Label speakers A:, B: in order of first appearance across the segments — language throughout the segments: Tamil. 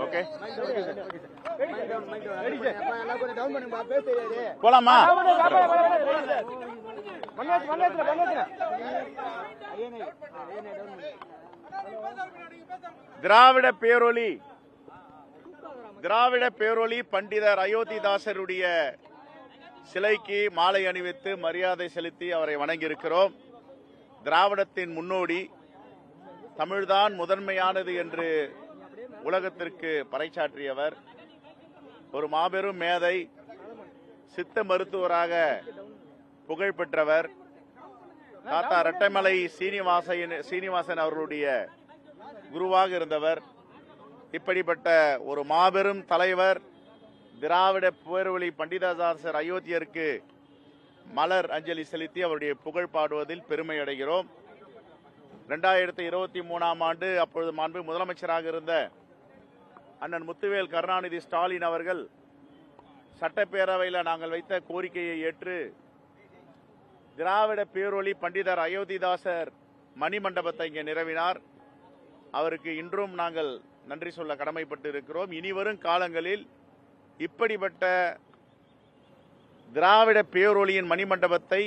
A: ஓகே போலாமா? திராவிட பேரொளி பண்டிதர் அயோத்திதாசருடைய சிலைக்கு மாலை அணிவித்து மரியாதை செலுத்தி அவரை வணங்கியிருக்கிறோம். திராவிடத்தின் முன்னோடி, தமிழ்தான் முதன்மையானது என்று உலகத்திற்கு பறைசாற்றியவர், ஒரு மாபெரும் மேதை, சித்த மருத்துவராக புகழ் பெற்றவர், தாத்தா ரெட்டைமலை சீனிவாசன் அவர்களுடைய குருவாக இருந்தவர். இப்படிப்பட்ட ஒரு மாபெரும் தலைவர் திராவிட பேரொளி பண்டிததாசர் அயோத்தியருக்கு மலர் அஞ்சலி செலுத்தி அவருடைய புகழ் பாடுவதில் பெருமை அடைகிறோம். 2023ஆம் ஆண்டு அப்பொழுது மாண்பு முதலமைச்சராக இருந்த அண்ணன் முத்துவேல் கருணாநிதி ஸ்டாலின் அவர்கள் சட்டப்பேரவையில் நாங்கள் வைத்த கோரிக்கையை ஏற்று திராவிட பேரொளி பண்டிதர் அயோத்திதாசர் மணிமண்டபத்தை இங்கே நிறுவினார். அவருக்கு இன்றும் நாங்கள் நன்றி சொல்ல கடமைப்பட்டு இருக்கிறோம். இனிவரும் காலங்களில் இப்படிப்பட்ட திராவிட பேரொளியின் மணிமண்டபத்தை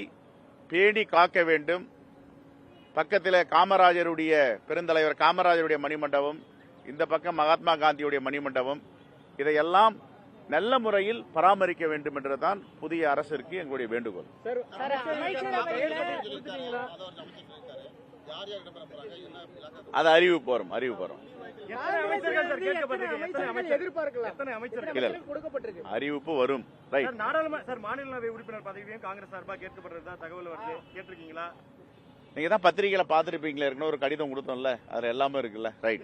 A: பேணி காக்க வேண்டும். பக்கத்தில் காமராஜருடைய பெருந்தலைவர் காமராஜருடைய மணிமண்டபம், இந்த பக்கம் மகாத்மா காந்தியுடைய மணிமண்டபம், இதையெல்லாம் நல்ல முறையில் பராமரிக்க வேண்டும் என்றுதான் புதிய அரசிற்கு எங்களுடைய வேண்டுகோள். அது அறிவிப்பு வரும். அறிவிப்பு வரும்.
B: மாநிலங்களவை உறுப்பினர் பதவியும் காங்கிரஸ் சார்பாக கேட்கப்படுறதா தகவல் வருது, கேட்டிருக்கீங்களா?
A: நீங்க தான் பத்திரிகையில பாத்துருப்பீங்களா, ஏற்கனவே ஒரு கடிதம் கொடுத்தோம்ல, அதுல எல்லாமே இருக்குல்ல. ரைட்.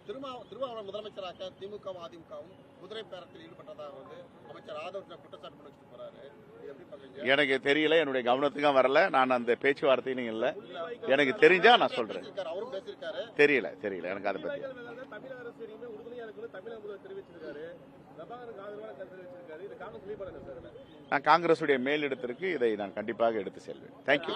C: திருமாவளவன் முதலமைச்சராக திமுகவும் அதிமுகவும் குதிரை பேரத்தில் ஈடுபட்டதாக வந்து அமைச்சர் ஆதவ் குற்றச்சாட்டு பண்ணி வச்சுட்டு போறாரு.
A: எனக்கு தெரியல, என்னுடைய கவனத்துக்கும் வரல. நான் அந்த பேச்சுவார்த்தையும் இல்ல. எனக்கு தெரிஞ்சா நான் சொல்றேன். தெரியல எனக்கு அதை பத்தி. நான் காங்கிரசுடைய மேலிடத்திற்கு இதை நான் கண்டிப்பாக எடுத்து செல்வேன். தேங்க்யூ.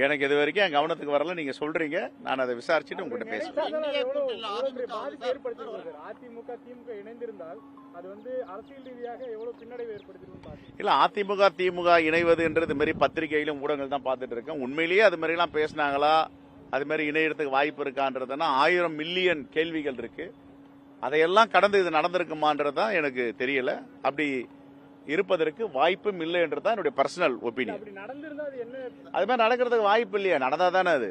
A: எனக்கு இது வரைக்கும் என் கவனத்துக்கு வரல. நீங்க சொல்றீங்க, நான் அதை விசாரிச்சுட்டு உங்ககிட்ட பேசுறேன். இல்ல, அதிமுக திமுக இணைவது என்றது மாதிரி பத்திரிகையிலும் ஊடகங்கள் தான் பார்த்துட்டு இருக்கேன். உண்மையிலேயே அது மாதிரி எல்லாம் பேசினாங்களா, அது மாதிரி இணையத்துக்கு வாய்ப்பு இருக்கான்றதுன்னா 1000 மில்லியன் கேள்விகள் இருக்கு. அதையெல்லாம் கடந்து இது நடந்திருக்குமான்றதுதான் எனக்கு தெரியல. அப்படி இருப்பதற்கு வாய்ப்பும் இல்லை என்றுதான் என்னுடைய பர்சனல் ஒப்பீனியன். அது மாதிரி நடக்கிறதுக்கு வாய்ப்பு இல்லையா? நடந்தா தானே அது.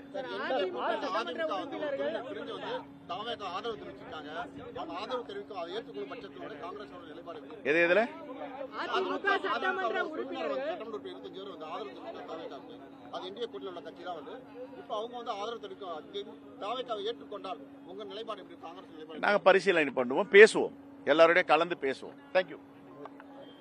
A: எது எதுல நாங்க பரிசீலனை பண்ணுவோம், பேசுவோம், எல்லாரோட கலந்து பேசுவோம். தேங்க்யூ.